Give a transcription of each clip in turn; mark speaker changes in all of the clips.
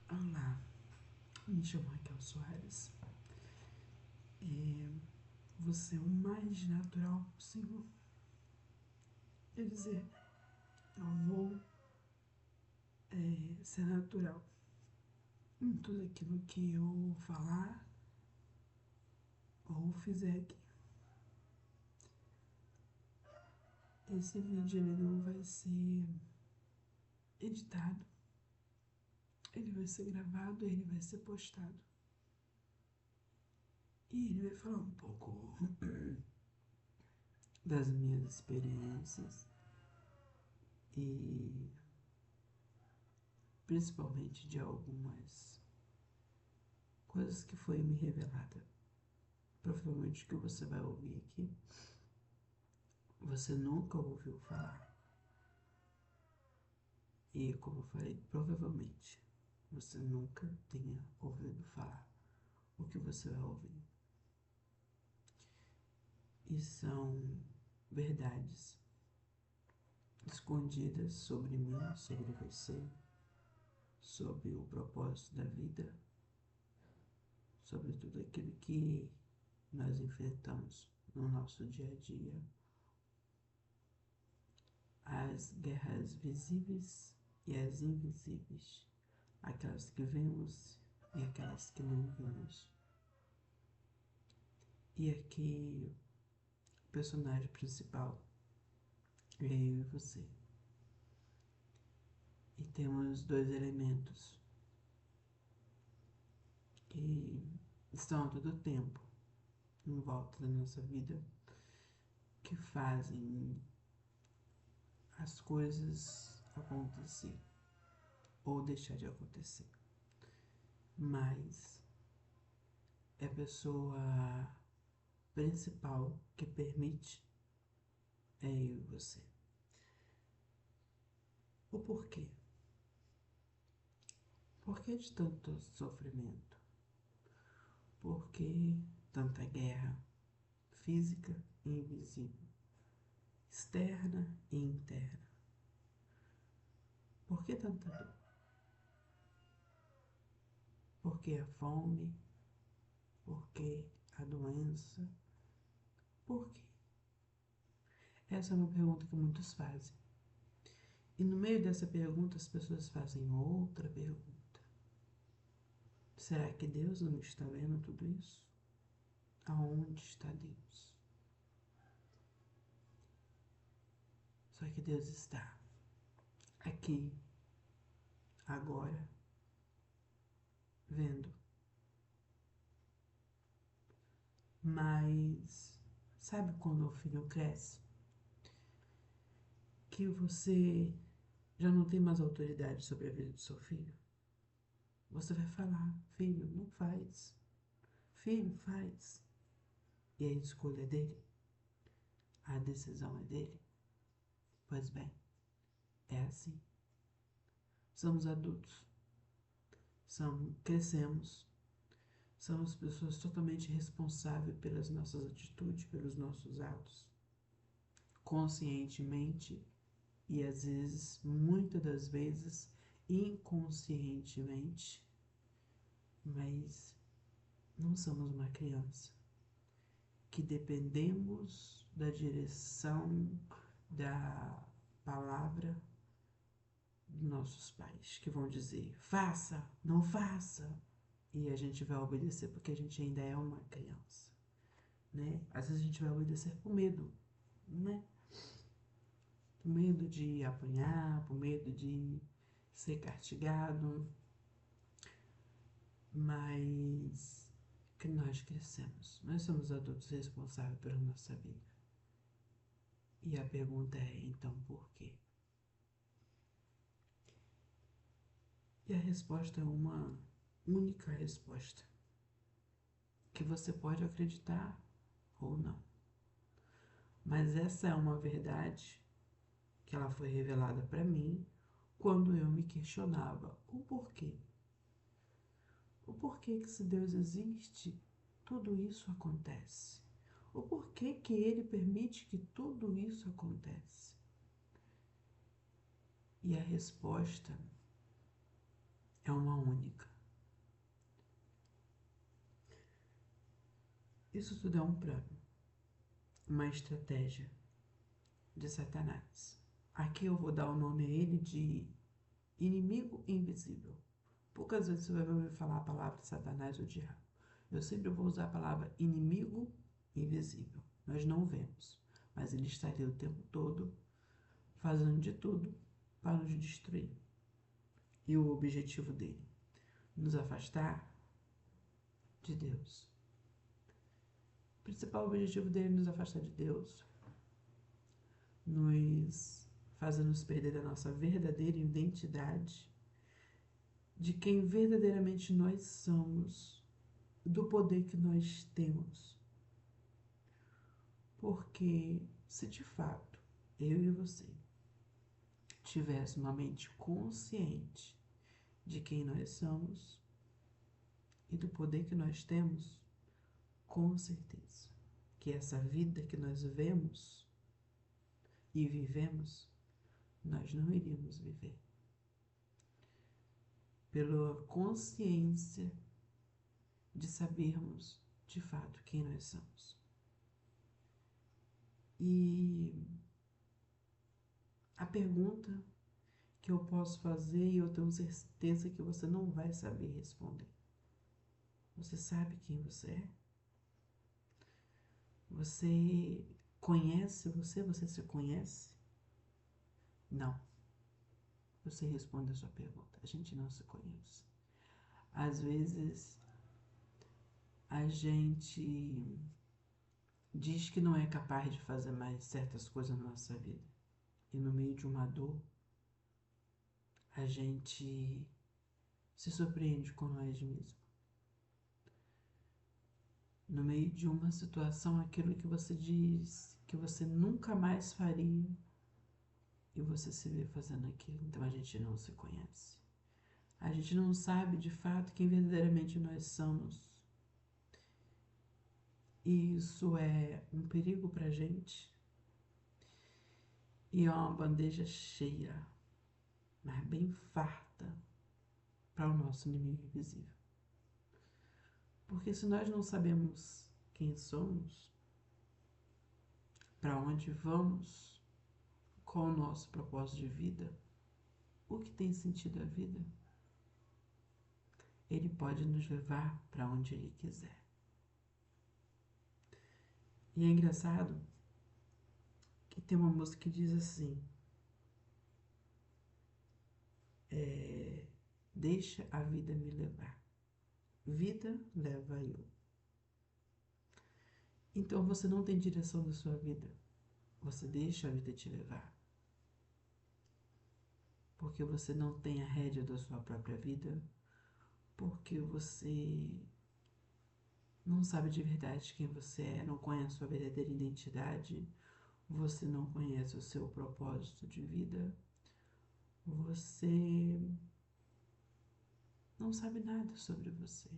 Speaker 1: Olá, me chamo Raquel Soares. Você é o mais natural possível. Quer dizer, eu vou ser natural em tudo aquilo que eu falar ou fizer aqui. Esse vídeo ele não vai ser editado, ele vai ser gravado, ele vai ser postado. E ele vai falar um pouco das minhas experiências e principalmente de algumas coisas que foi me revelada. Provavelmente o que você vai ouvir aqui, você nunca ouviu falar. E como eu falei, provavelmente você nunca tenha ouvido falar o que você vai ouvir. E são verdades escondidas sobre mim, sobre você, sobre o propósito da vida, sobre tudo aquilo que nós enfrentamos no nosso dia a dia, as guerras visíveis e as invisíveis, aquelas que vemos e aquelas que não vemos. E aqui, o personagem principal é eu e você. E temos dois elementos que estão a todo tempo em volta da nossa vida, que fazem as coisas acontecer ou deixar de acontecer. Mas é a pessoa principal que permite é eu e você. O porquê? Por que de tanto sofrimento? Por que tanta guerra física e invisível, externa e interna? Por que tanta dor? Por que a fome? Por que a doença? Por quê? Essa é uma pergunta que muitos fazem. E no meio dessa pergunta as pessoas fazem outra pergunta. Será que Deus não está vendo tudo isso? Aonde está Deus? Só que Deus está aqui, agora, vendo. Mas sabe quando o filho cresce? Que você já não tem mais autoridade sobre a vida do seu filho? Você vai falar, filho, não faz. Filho, faz. E a escolha é dele? A decisão é dele? Pois bem, é assim. Somos adultos. Crescemos. Somos pessoas totalmente responsáveis pelas nossas atitudes, pelos nossos atos. Conscientemente e às vezes, muitas das vezes, inconscientemente, mas não somos uma criança que dependemos da direção da palavra dos nossos pais, que vão dizer faça, não faça, e a gente vai obedecer porque a gente ainda é uma criança, né? Às vezes a gente vai obedecer por medo, né? Por medo de apanhar, por medo de ser castigado, mas que nós crescemos, nós somos adultos responsáveis pela nossa vida. E a pergunta é, então, por quê? E a resposta é uma única resposta, que você pode acreditar ou não. Mas essa é uma verdade que ela foi revelada para mim quando eu me questionava o porquê. O porquê que se Deus existe, tudo isso acontece. O porquê que Ele permite que tudo isso acontece. E a resposta é uma única. Isso tudo é um plano, uma estratégia de Satanás. Aqui eu vou dar o nome a ele de inimigo invisível. Poucas vezes você vai ouvir falar a palavra Satanás ou diabo. Eu sempre vou usar a palavra inimigo invisível. Nós não vemos, mas ele está ali o tempo todo, fazendo de tudo para nos destruir. E o objetivo dele? Nos afastar de Deus. O principal objetivo dele é nos afastar de Deus, nos fazer nos perder da nossa verdadeira identidade, de quem verdadeiramente nós somos, do poder que nós temos. Porque se de fato eu e você tivéssemos uma mente consciente de quem nós somos e do poder que nós temos, com certeza que essa vida que nós vemos e vivemos, nós não iríamos viver. Pela consciência de sabermos de fato quem nós somos. E a pergunta que eu posso fazer e eu tenho certeza que você não vai saber responder. Você sabe quem você é? Você conhece você? Você se conhece? Não. Você responde a sua pergunta. A gente não se conhece. Às vezes, a gente diz que não é capaz de fazer mais certas coisas na nossa vida. E no meio de uma dor, a gente se surpreende com nós mesmos. No meio de uma situação, aquilo que você diz que você nunca mais faria, e você se vê fazendo aquilo. Então a gente não se conhece. A gente não sabe de fato quem verdadeiramente nós somos. E isso é um perigo pra gente. E é uma bandeja cheia, mas bem farta, para o nosso inimigo invisível. Porque se nós não sabemos quem somos, para onde vamos, qual o nosso propósito de vida, o que tem sentido a vida, ele pode nos levar para onde ele quiser. E é engraçado que tem uma música que diz assim, deixa a vida me levar. Vida leva eu. Então você não tem direção da sua vida. Você deixa a vida te levar. Porque você não tem a rédea da sua própria vida. Porque você não sabe de verdade quem você é, não conhece a sua verdadeira identidade. Você não conhece o seu propósito de vida. Você não sabe nada sobre você.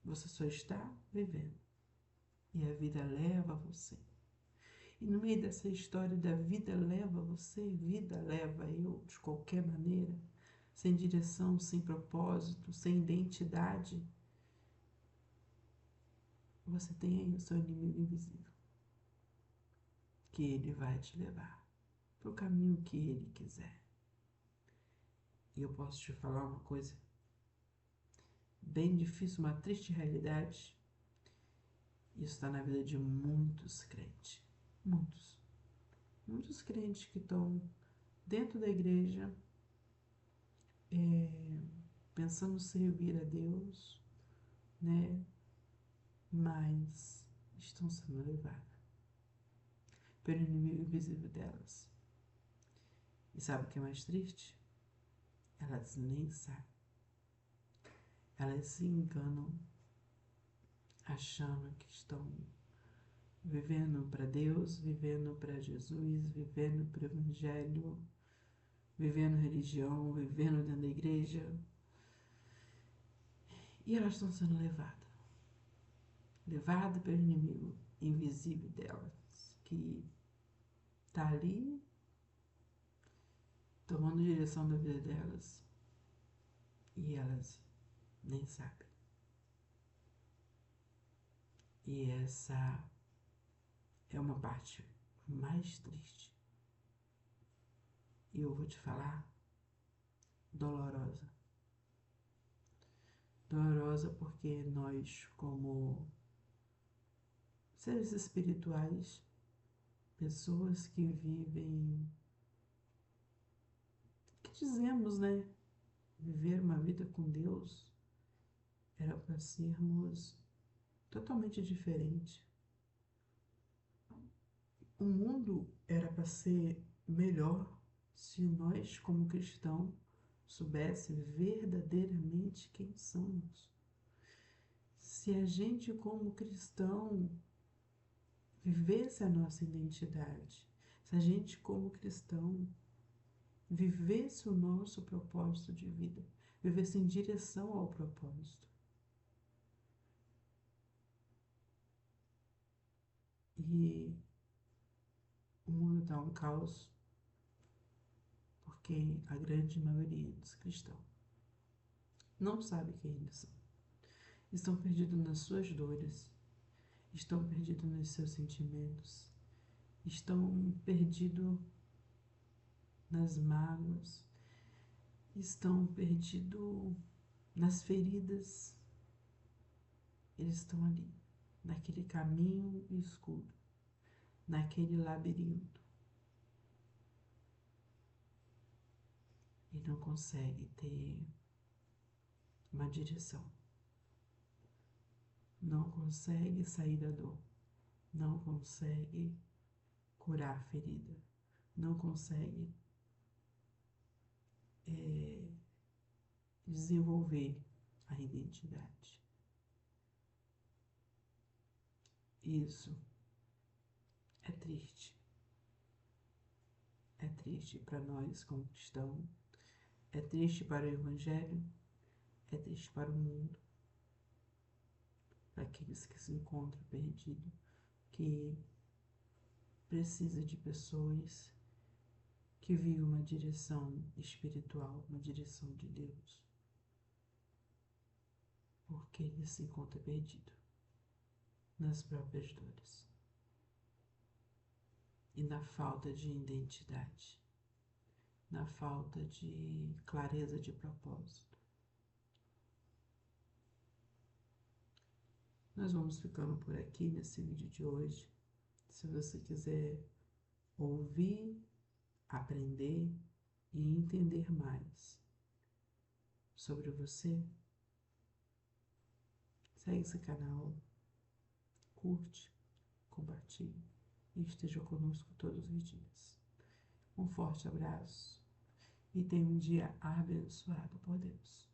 Speaker 1: Você só está vivendo. E a vida leva você. E no meio dessa história da vida leva você, vida leva eu, de qualquer maneira, sem direção, sem propósito, sem identidade, você tem aí o seu inimigo invisível, que ele vai te levar para o caminho que ele quiser. E eu posso te falar uma coisa bem difícil, uma triste realidade. Isso está na vida de muitos crentes. Muitos crentes que estão dentro da igreja, pensando servir a Deus, né? Mas estão sendo levadas pelo inimigo invisível delas. E sabe o que é mais triste? Elas nem sabem. Elas se enganam achando que estão vivendo para Deus, vivendo para Jesus, vivendo para o Evangelho, vivendo religião, vivendo dentro da igreja. E elas estão sendo levadas pelo inimigo invisível delas, que está ali tomando direção da vida delas. E e elas nem sabem. E essa é uma parte mais triste. E eu vou te falar, dolorosa. Dolorosa porque nós, como seres espirituais, pessoas que vivem, que dizemos, né, viver uma vida com Deus, era para sermos totalmente diferente. O mundo era para ser melhor se nós, como cristãos, soubéssemos verdadeiramente quem somos. Se a gente, como cristão, vivesse a nossa identidade, se a gente, como cristão, vivesse o nosso propósito de vida, vivesse em direção ao propósito. E o mundo está um caos porque a grande maioria dos cristãos não sabe quem eles são. Estão perdidos nas suas dores, estão perdidos nos seus sentimentos, estão perdidos nas mágoas, estão perdidos nas feridas. Eles estão ali, naquele caminho escuro, naquele labirinto. E não consegue ter uma direção. Não consegue sair da dor. Não consegue curar a ferida. Não consegue desenvolver a identidade. Isso é triste. É triste para nós como cristãos. É triste para o Evangelho. É triste para o mundo. Para aqueles que se encontram perdidos. Que precisa de pessoas que vivam uma direção espiritual, uma direção de Deus. Porque ele se encontra perdido nas próprias dores e na falta de identidade, na falta de clareza de propósito. Nós vamos ficando por aqui nesse vídeo de hoje. Se você quiser ouvir, aprender e entender mais sobre você, segue esse canal, curte, compartilhe e esteja conosco todos os dias. Um forte abraço e tenha um dia abençoado por Deus.